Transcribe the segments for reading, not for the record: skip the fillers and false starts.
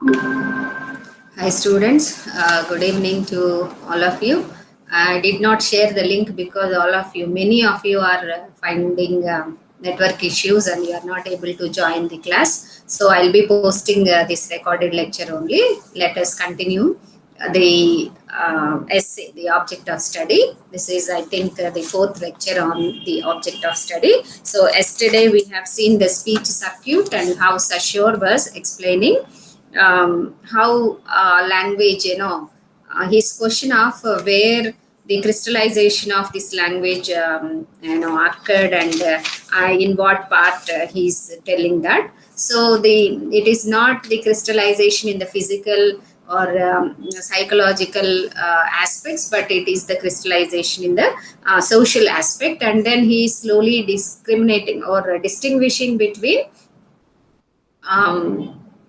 Hi students, good evening to all of you. I did not share the link because many of you are finding network issues and you are not able to join the class. So I'll be posting this recorded lecture only. Let us continue the essay, the object of study. This is, I think, the fourth lecture on the object of study. So yesterday we have seen the speech circuit and how Sashore was explaining how language, his question of where the crystallization of this language, occurred and in what part he's telling that. So it is not the crystallization in the physical or psychological aspects, but it is the crystallization in the social aspect. And then he is slowly discriminating or distinguishing between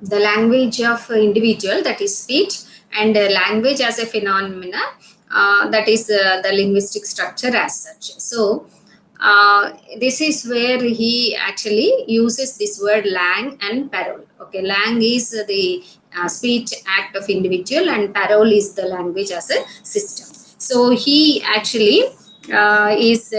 the language of individual, that is speech, and language as a phenomena, that is the linguistic structure as such. So this is where he actually uses this word lang and parole. Okay, lang is the speech act of individual and parole is the language as a system. So he actually is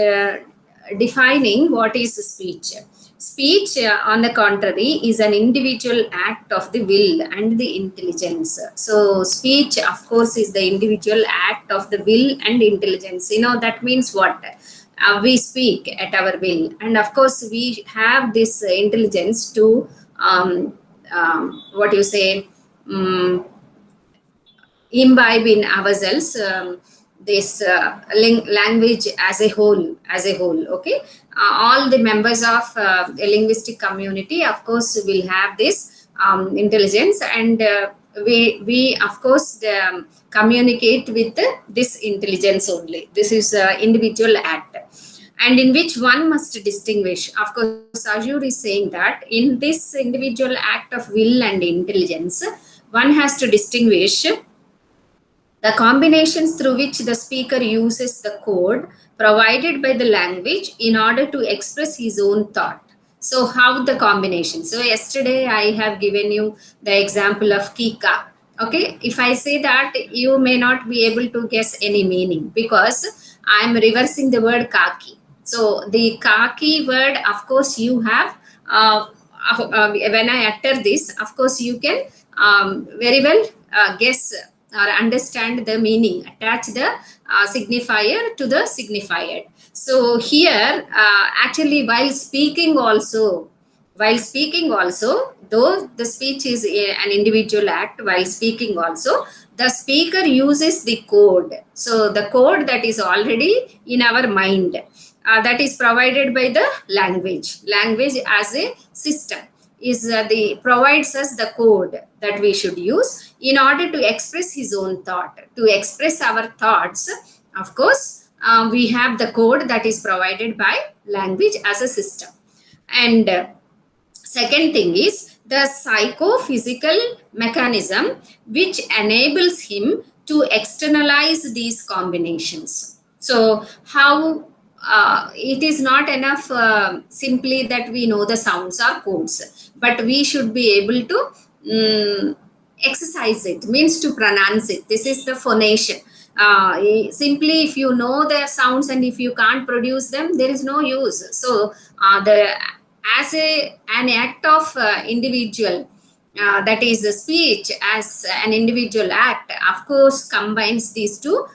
defining what is speech. Speech, on the contrary, is an individual act of the will and the intelligence. So, speech, of course, is the individual act of the will and intelligence. That means what? We speak at our will. And of course, we have this intelligence to, what you say, um, imbibe in ourselves this language as a whole. Okay, all the members of a linguistic community, of course, will have this intelligence, and we of course communicate with this intelligence only. This is individual act, and in which one must distinguish. Of course, Ajur is saying that in this individual act of will and intelligence, one has to distinguish the combinations through which the speaker uses the code provided by the language in order to express his own thought. So, how the combination? So, yesterday I have given you the example of Kika. Okay, if I say that, you may not be able to guess any meaning because I am reversing the word kaki. So, the kaki word, of course, you have. When I utter this, of course, you can very well guess or understand the meaning, attach the signifier to the signified. So here, actually, while speaking also, though the speech is an individual act, while speaking also, the speaker uses the code. So the code that is already in our mind, that is provided by the language as a system is the provides us the code that we should use in order to express his own thought, to express our thoughts. Of course, we have the code that is provided by language as a system. And second thing is the psychophysical mechanism which enables him to externalize these combinations. So how it is not enough simply that we know the sounds or codes, but we should be able to exercise it, means to pronounce it. This is the phonation. Simply, if you know the sounds and if you can't produce them, there is no use. So the as an act of individual, that is the speech as an individual act, of course, combines these two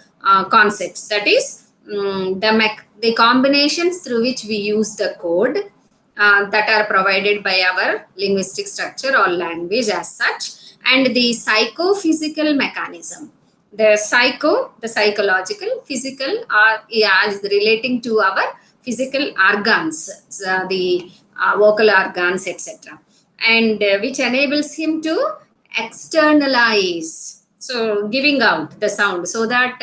concepts, that is the combinations through which we use the code that are provided by our linguistic structure or language as such, and the psychophysical mechanism. The psychological, physical is relating to our physical organs, the vocal organs, etc., and which enables him to externalize, so giving out the sound, so that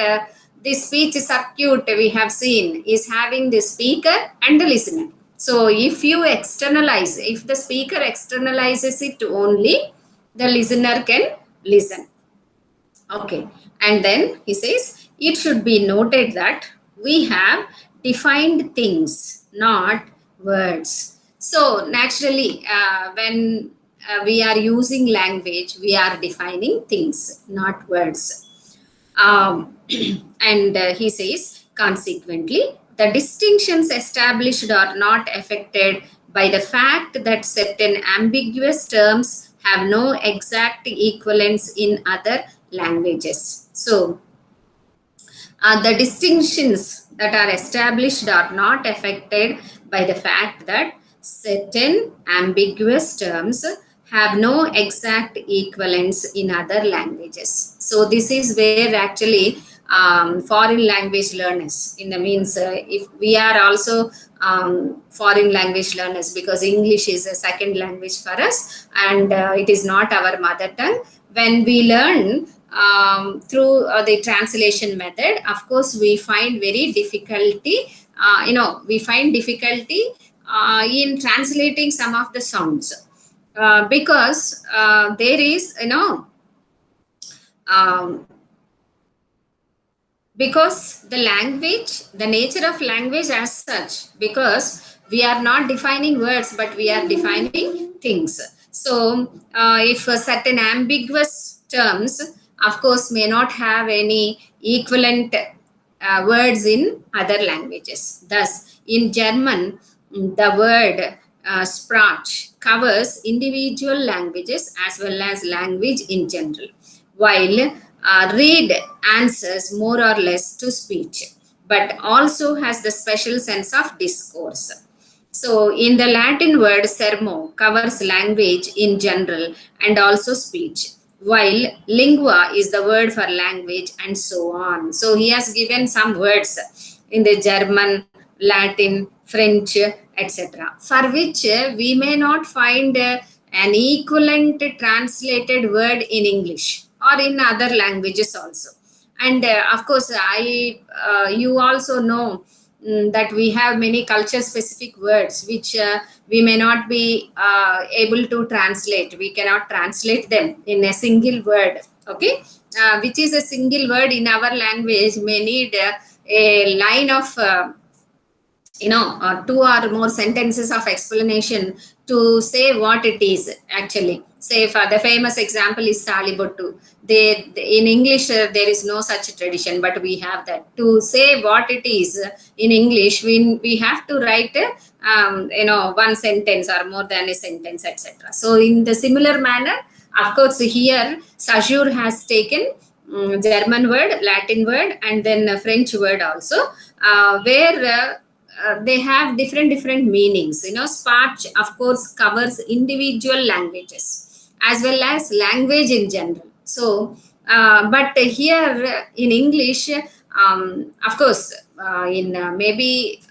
the speech circuit we have seen is having the speaker and the listener. So if you externalize, if the speaker externalizes it only, the listener can listen. Okay, and then he says it should be noted that we have defined things, not words. So naturally, when we are using language, we are defining things, not words. And he says, consequently, the distinctions established are not affected by the fact that certain ambiguous terms have no exact equivalents in other languages. So, the distinctions that are established are not affected by the fact that certain ambiguous terms have no exact equivalents in other languages. So this is where actually foreign language learners, in the means if we are also foreign language learners, because English is a second language for us, and it is not our mother tongue. When we learn through the translation method, of course we find very difficulty, we find difficulty in translating some of the sounds, because there is, um, because the language, the nature of language as such, because we are not defining words but we are defining things. So if certain ambiguous terms, of course, may not have any equivalent words in other languages. Thus in German, the word sprach covers individual languages as well as language in general, while read answers more or less to speech, but also has the special sense of discourse. So, in the Latin word sermo covers language in general and also speech, while lingua is the word for language and so on. So, he has given some words in the German, Latin, French, etc., for which we may not find an equivalent translated word in English or in other languages also. And of course, you also know that we have many culture specific words which we may not be able to translate. We cannot translate them in a single word. Okay, which is a single word in our language may need a line of two or more sentences of explanation to say what it is actually. Say for the famous example is Salibottu. In English there is no such tradition, but we have that. To say what it is in English, we have to write one sentence or more than a sentence, etc. So in the similar manner, of course, here Sajur has taken German word, Latin word, and then a French word also, where they have different meanings. Sparch of course covers individual languages as well as language in general. So but here in English, of course, in maybe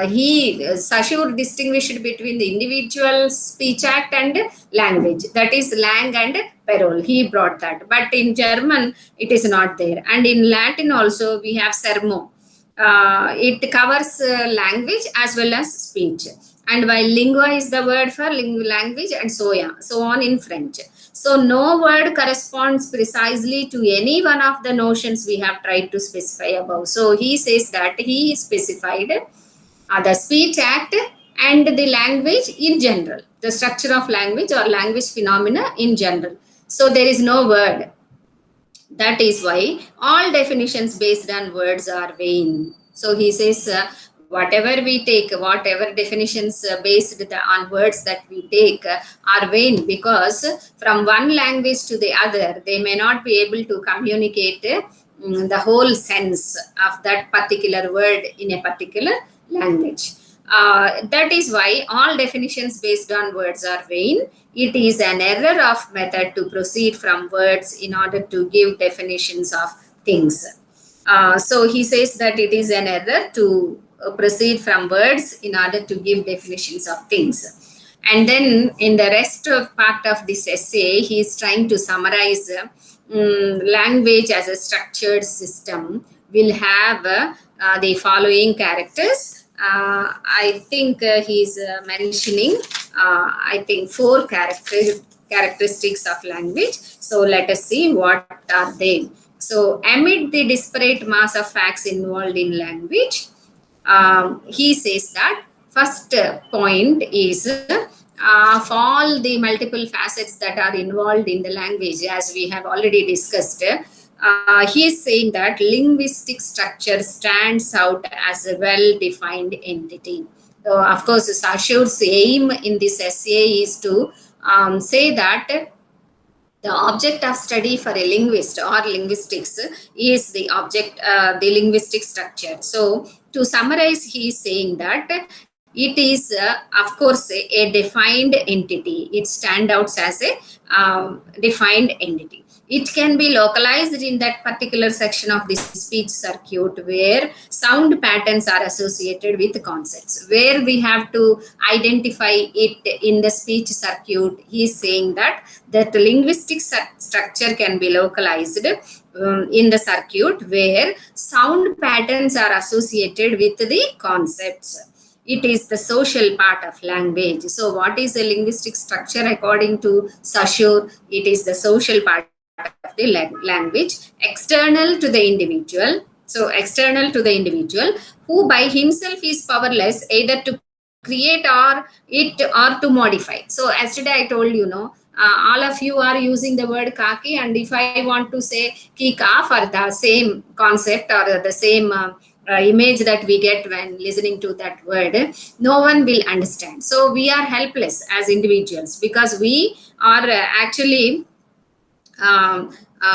he Sashur distinguished between the individual speech act and language, that is lang and parole. He brought that, but in German it is not there, and in Latin also we have sermo. It covers language as well as speech, and while lingua is the word for language, and so on in French. So no word corresponds precisely to any one of the notions we have tried to specify above. So he says that he specified the speech act and the language in general, the structure of language or language phenomena in general. So there is no word. That is why all definitions based on words are vain. So he says, whatever we take, whatever definitions based on words that we take are vain, because from one language to the other, they may not be able to communicate the whole sense of that particular word in a particular language. That is why all definitions based on words are vain. It is an error of method to proceed from words in order to give definitions of things. So he says that it is an error to proceed from words in order to give definitions of things. And then in the rest of part of this essay, he is trying to summarize language as a structured system will have the following characters. I think he's mentioning, I think, four characteristics of language. So let us see what are they. So amid the disparate mass of facts involved in language, he says that first point is of all the multiple facets that are involved in the language, as we have already discussed, he is saying that linguistic structure stands out as a well-defined entity. So, of course, Sashour's aim in this essay is to say that the object of study for a linguist or linguistics is the linguistic structure. So, to summarize, he is saying that it is, of course, a defined entity. It stands out as a defined entity. It can be localized in that particular section of the speech circuit where sound patterns are associated with concepts. Where we have to identify it in the speech circuit, he is saying that linguistic structure can be localized in the circuit where sound patterns are associated with the concepts. It is the social part of language. So, what is a linguistic structure according to Saussure? It is the social part of the language, external to the individual. So, external to the individual who by himself is powerless either to create or to modify. So, yesterday I told you, all of you are using the word kaki, and if I want to say kika for the same concept or the same image that we get when listening to that word, no one will understand. So we are helpless as individuals because we are actually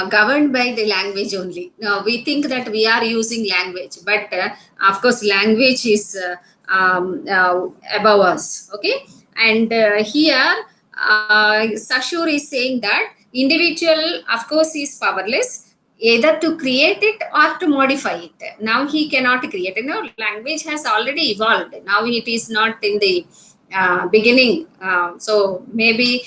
governed by the language only. Now we think that we are using language, but of course language is above us. Okay, and here Saussure is saying that individual, of course, is powerless either to create it or to modify it. Now he cannot create it. Now language has already evolved. Now it is not in the beginning. So maybe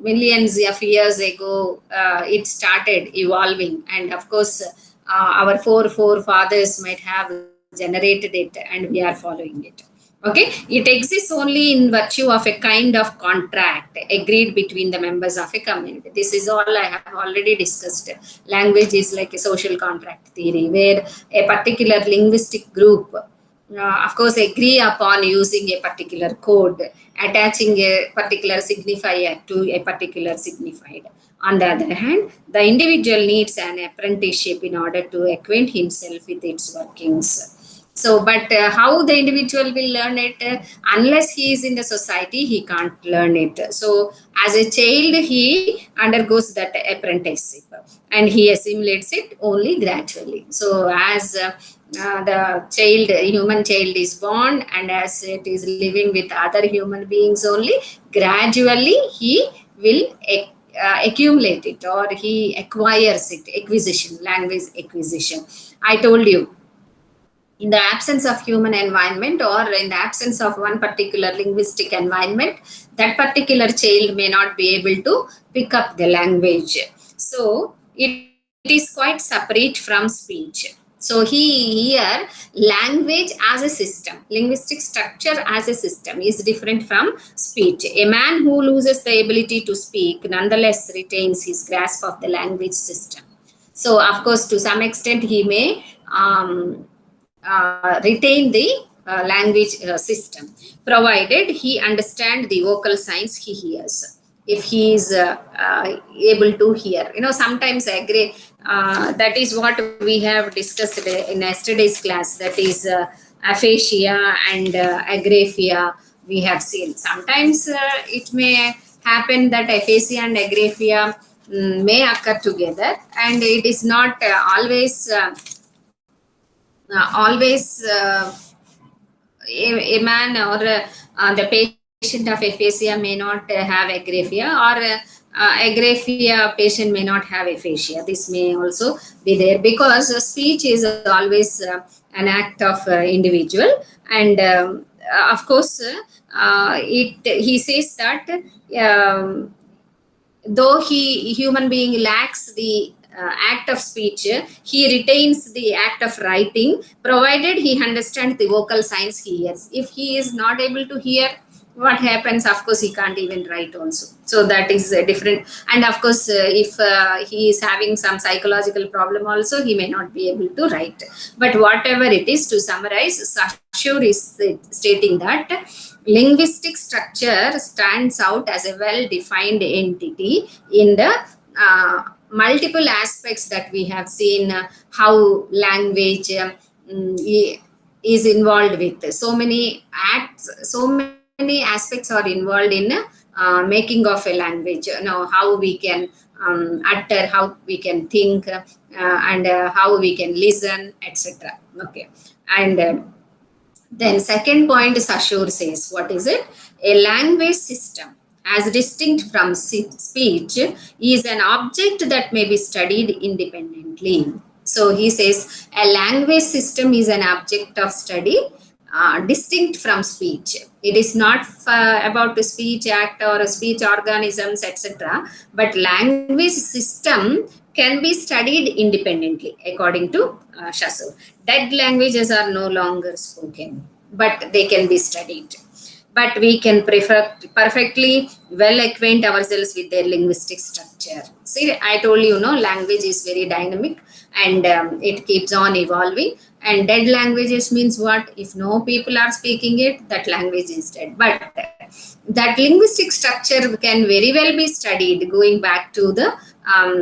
millions of years ago, it started evolving, and of course, our forefathers might have generated it, and we are following it. Okay, it exists only in virtue of a kind of contract agreed between the members of a community. This is all I have already discussed. Language is like a social contract theory where a particular linguistic group, of course, agree upon using a particular code, attaching a particular signifier to a particular signified. On the other hand, the individual needs an apprenticeship in order to acquaint himself with its workings. So, but how the individual will learn it? Unless he is in the society, he can't learn it. So, as a child, he undergoes that apprenticeship and he assimilates it only gradually. So, as the human child is born, and as it is living with other human beings only, gradually he will accumulate it, or he acquires it. Acquisition, language acquisition. I told you, in the absence of human environment or in the absence of one particular linguistic environment, that particular child may not be able to pick up the language. So it is quite separate from speech. So here language as a system, linguistic structure as a system is different from speech. A man who loses the ability to speak nonetheless retains his grasp of the language system. So of course, to some extent, he may retain the language system, provided he understand the vocal signs he hears. If he is able to hear, sometimes I agree. That is what we have discussed in yesterday's class. That is aphasia and agraphia. We have seen sometimes it may happen that aphasia and agraphia may occur together, and it is not always a man or the patient of aphasia may not have agraphia, or agraphia patient may not have aphasia. This may also be there because speech is always an act of individual, and of course he says that though human being lacks the act of speech, he retains the act of writing, provided he understands the vocal signs he hears. If he is not able to hear, what happens? Of course, he can't even write also. So that is different. And of course, if he is having some psychological problem also, he may not be able to write. But whatever it is, to summarize, Sashur is stating that linguistic structure stands out as a well-defined entity in the multiple aspects that we have seen, how language is involved with. So many acts, so many aspects are involved in making of a language. How we can utter, how we can think, and how we can listen, etc. Okay, and then second point, Sashur says, what is it? A language system, as distinct from speech, is an object that may be studied independently. So he says a language system is an object of study distinct from speech. It is not about the speech act or speech organisms, etc. But language system can be studied independently, according to Shasu. Dead languages are no longer spoken, but they can be studied. But we can perfectly well acquaint ourselves with their linguistic structure. See, I told you, language is very dynamic, and it keeps on evolving. And dead languages means what? If no people are speaking it, that language is dead. But that linguistic structure can very well be studied, going back to the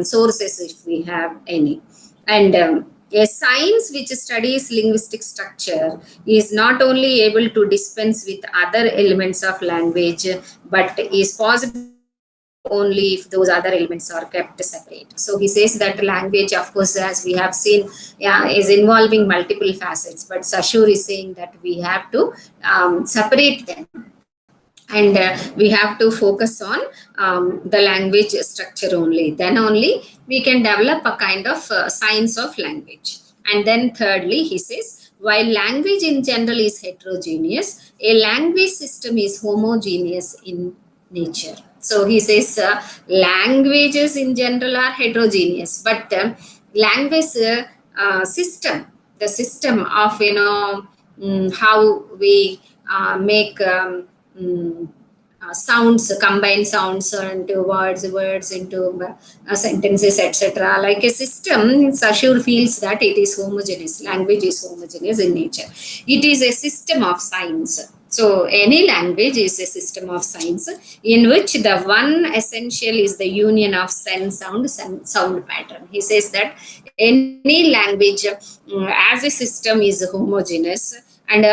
sources if we have any. And a science which studies linguistic structure is not only able to dispense with other elements of language, but is possible only if those other elements are kept separate. So he says that language, of course, as we have seen, is involving multiple facets. But Sashur is saying that we have to separate them, and we have to focus on the language structure only. Then only we can develop a kind of science of language. And then thirdly, he says, while language in general is heterogeneous, a language system is homogeneous in nature. So he says languages in general are heterogeneous, but language system, the system of how we make sounds, combine sounds into words into sentences, etc. Like a system, Sashur feels that it is homogeneous. Language is homogeneous in nature. It is a system of science. So any language is a system of science in which the one essential is the union of sense, sound pattern. He says that any language as a system is homogeneous, and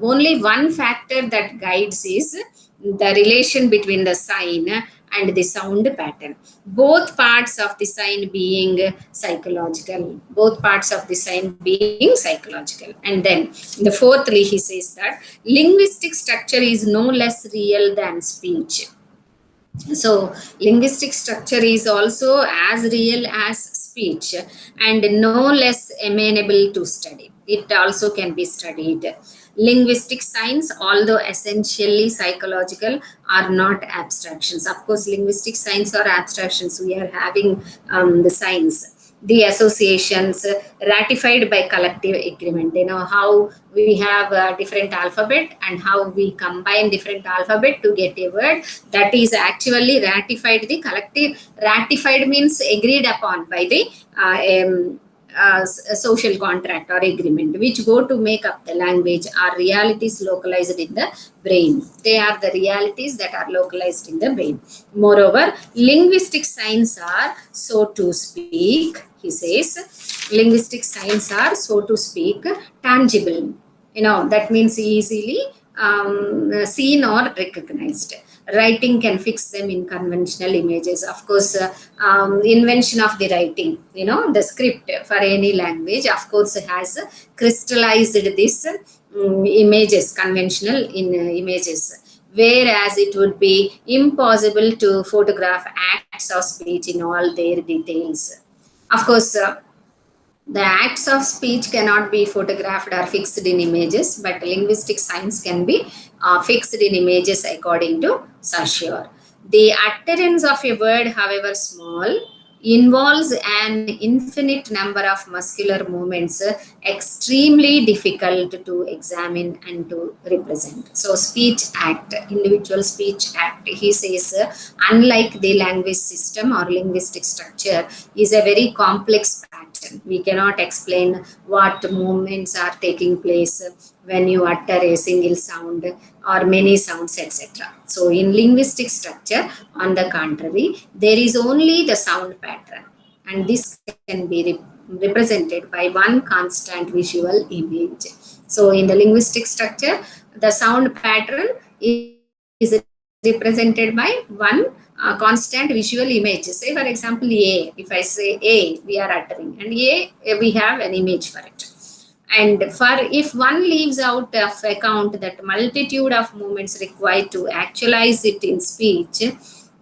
only one factor that guides is the relation between the sign and the sound pattern. Both parts of the sign being psychological. Both parts of the sign being psychological. And then the fourthly, he says that linguistic structure is no less real than speech. So linguistic structure is also as real as speech, and no less amenable to study. It also can be studied. Linguistic science, although essentially psychological, are not abstractions. Of course, linguistic science are abstractions. We are having the science, the associations ratified by collective agreement. How we have a different alphabet and how we combine different alphabet to get a word that is actually ratified. The collective, ratified means agreed upon by the social contract or agreement, which go to make up the language, are realities localized in the brain. They are the realities that are localized in the brain. Moreover, linguistic science are, so to speak, he says, linguistic science are, so to speak, tangible. That means easily seen or recognized. Writing can fix them in conventional images. Of course, invention of the writing, the script for any language, of course, has crystallized this images, conventional in images, whereas it would be impossible to photograph acts of speech in all their details. Of course, the acts of speech cannot be photographed or fixed in images, but linguistic science can be fixed in images according to Saussure. The utterance of a word, however small, involves an infinite number of muscular movements, extremely difficult to examine and to represent. So, speech act, individual speech act, he says, unlike the language system or linguistic structure, is a very complex pattern. We cannot explain what movements are taking place when you utter a single sound or many sounds, etc. So, in linguistic structure, on the contrary, there is only the sound pattern, and this can be represented by one constant visual image. So, in the linguistic structure, the sound pattern is represented by one constant visual image. Say, for example, A. If I say A, we are uttering, and A, we have an image for it. And for if one leaves out of account that multitude of movements required to actualize it in speech,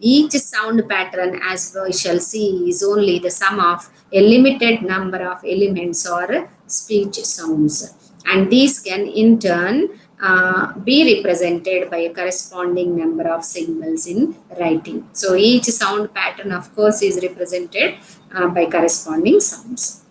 each sound pattern, as we shall see, is only the sum of a limited number of elements or speech sounds. And these can in turn be represented by a corresponding number of symbols in writing. So each sound pattern, of course, is represented by corresponding sounds.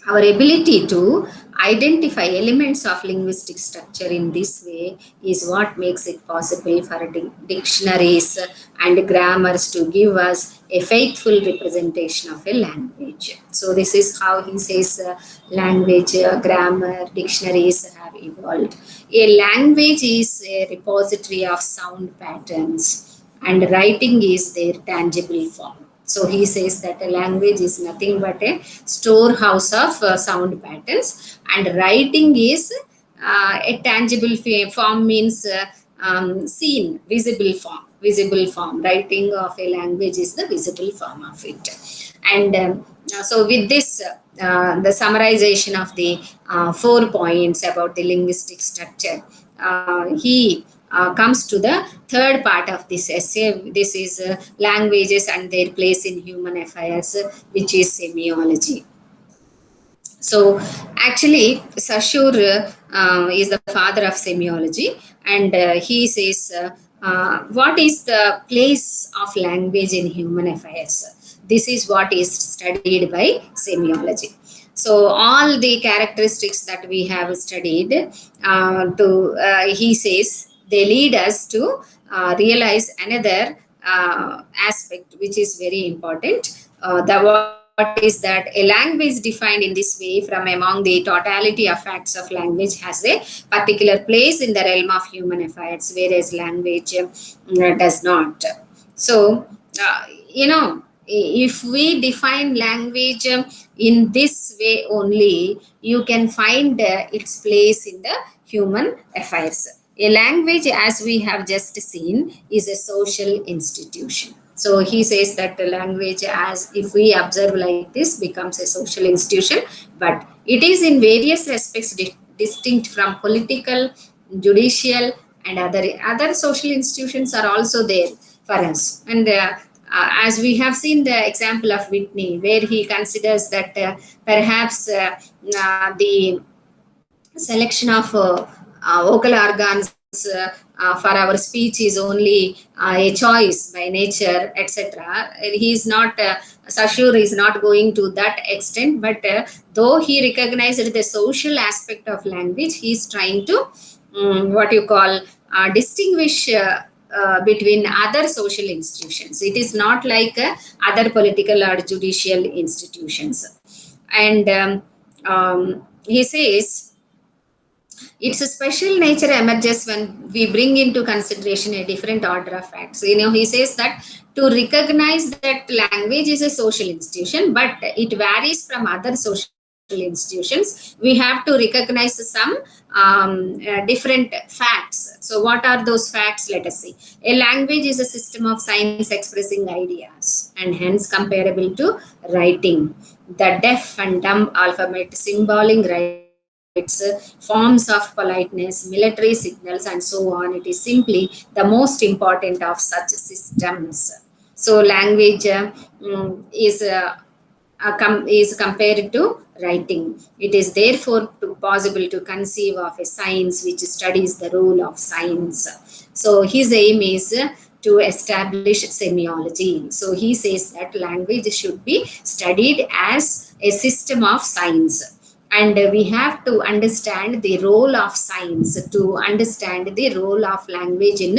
Our ability to identify elements of linguistic structure in this way is what makes it possible for dictionaries and grammars to give us a faithful representation of a language. So, this is how he says language, grammar, dictionaries have evolved. A language is a repository of sound patterns, and writing is their tangible form. So he says that a language is nothing but a storehouse of sound patterns, and writing is a tangible form, means seen, visible form. Visible form. Writing of a language is the visible form of it. And so with this, the summarization of the 4 points about the linguistic structure, he comes to the third part of this essay. This is languages and their place in human affairs, which is semiology. So, actually, Saussure is the father of semiology, and he says, what is the place of language in human affairs? This is what is studied by semiology. So, all the characteristics that we have studied, he says, they lead us to realize another aspect which is very important. What is that a language defined in this way from among the totality of facts of language has a particular place in the realm of human affairs, whereas language does not. So, if we define language in this way only, you can find its place in the human affairs. A language, as we have just seen, is a social institution. So he says that the language, as if we observe like this, becomes a social institution, but it is in various respects distinct from political, judicial, and other social institutions are also there for us. And as we have seen the example of Whitney, where he considers that perhaps the selection of vocal organs for our speech is only a choice by nature, etc. He is not, Saussure is not going to that extent, but though he recognized the social aspect of language, he is trying to what you call distinguish between other social institutions. It is not like other political or judicial institutions. And he says, its special nature emerges when we bring into consideration a different order of facts. He says that to recognize that language is a social institution, but it varies from other social institutions, we have to recognize some different facts. So, what are those facts? Let us see. A language is a system of signs expressing ideas, and hence comparable to writing. The deaf and dumb alphabet, symbolic forms of politeness, military signals, and so on. It is simply the most important of such systems. So, language is compared to writing. It is therefore possible to conceive of a science which studies the role of signs. So, his aim is to establish semiology. So he says that language should be studied as a system of science, and we have to understand the role of science to understand the role of language in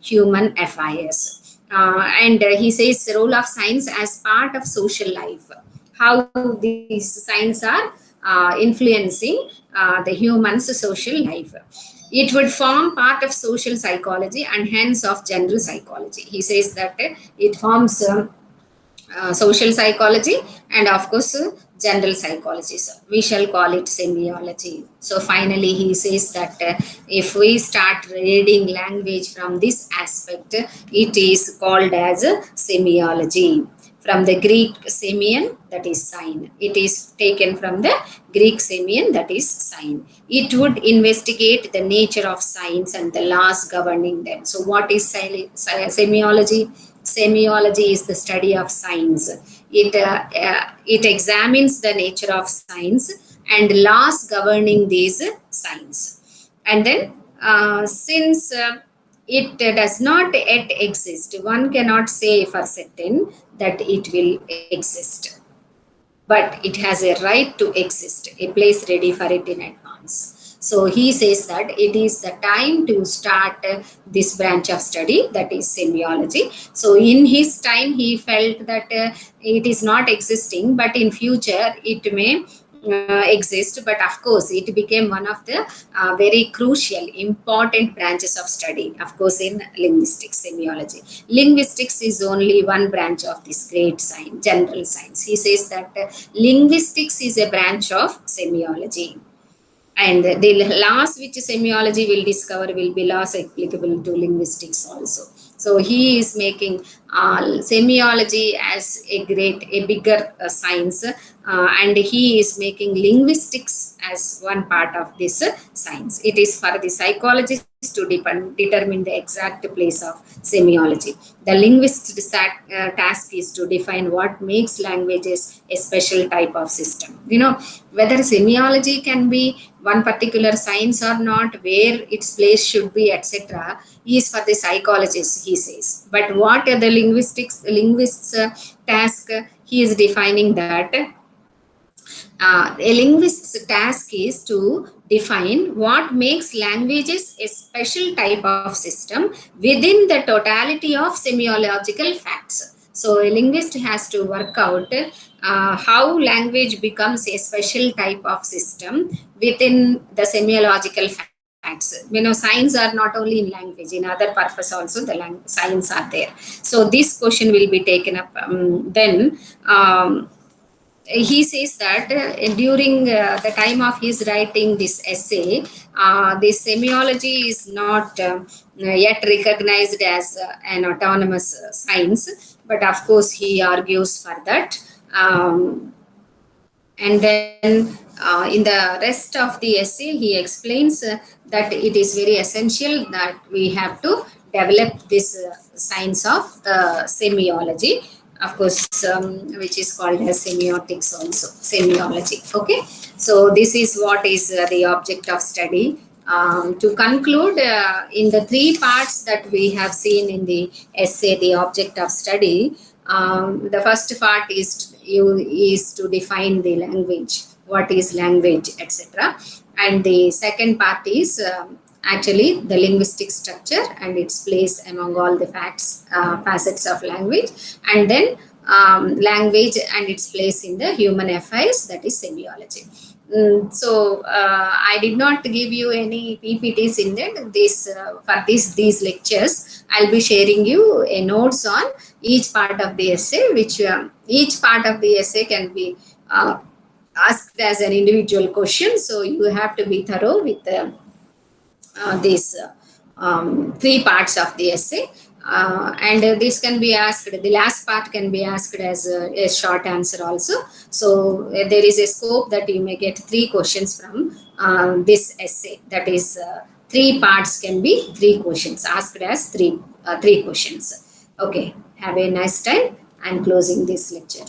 human affairs. And he says the role of science as part of social life, how these science are influencing the human's social life. It would form part of social psychology and hence of general psychology. He says that it forms social psychology and of course general psychology. So we shall call it semiology. So finally he says that if we start reading language from this aspect, it is called as semiology. From the Greek semion, that is sign. It is taken from the Greek semion, that is sign. It would investigate the nature of signs and the laws governing them. So what is semiology? Semiology is the study of signs. It examines the nature of signs and laws governing these signs. And then, since it does not yet exist, one cannot say for certain that it will exist, but it has a right to exist, a place ready for it in advance. So he says that it is the time to start this branch of study, that is semiology. So in his time, he felt that it is not existing, but in future it may exist. But of course, it became one of the very crucial, important branches of study, of course, in linguistics, semiology. Linguistics is only one branch of this great science, general science. He says that linguistics is a branch of semiology. And the laws which semiology will discover will be laws applicable to linguistics also. So he is making semiology as a bigger science, and he is making linguistics as one part of this science. It is for the psychologists to determine the exact place of semiology. The linguist's task is to define what makes languages a special type of system. Whether semiology can be one particular science or not, where its place should be, etc., is for the psychologists, he says. But what are the linguists' task? He is defining that a linguist's task is to define what makes languages a special type of system within the totality of semiological facts. So a linguist has to work out how language becomes a special type of system within the semiological facts. Signs are not only in language, in other purpose also the signs are there. So this question will be taken up then. He says that during the time of his writing this essay, this semiology is not yet recognized as an autonomous science, but of course he argues for that. And then in the rest of the essay, he explains that it is very essential that we have to develop this science of semiology, of course, which is called as semiotics also, semiology. Okay, so this is what is the object of study. To conclude, in the three parts that we have seen in the essay, the object of study, the first part is to define the language, what is language, etc. And the second part is actually the linguistic structure and its place among all the facets of language, and then language and its place in the human affairs, that is semiology. So I did not give you any PPTs in that. For these lectures, I'll be sharing you a notes on each part of the essay, which each part of the essay can be asked as an individual question. So you have to be thorough with these three parts of the essay. And this can be asked, the last part can be asked as a short answer also. So there is a scope that you may get 3 questions from this essay. That is, 3 parts can be 3 questions, asked as three questions. Okay, have a nice time. I'm closing this lecture.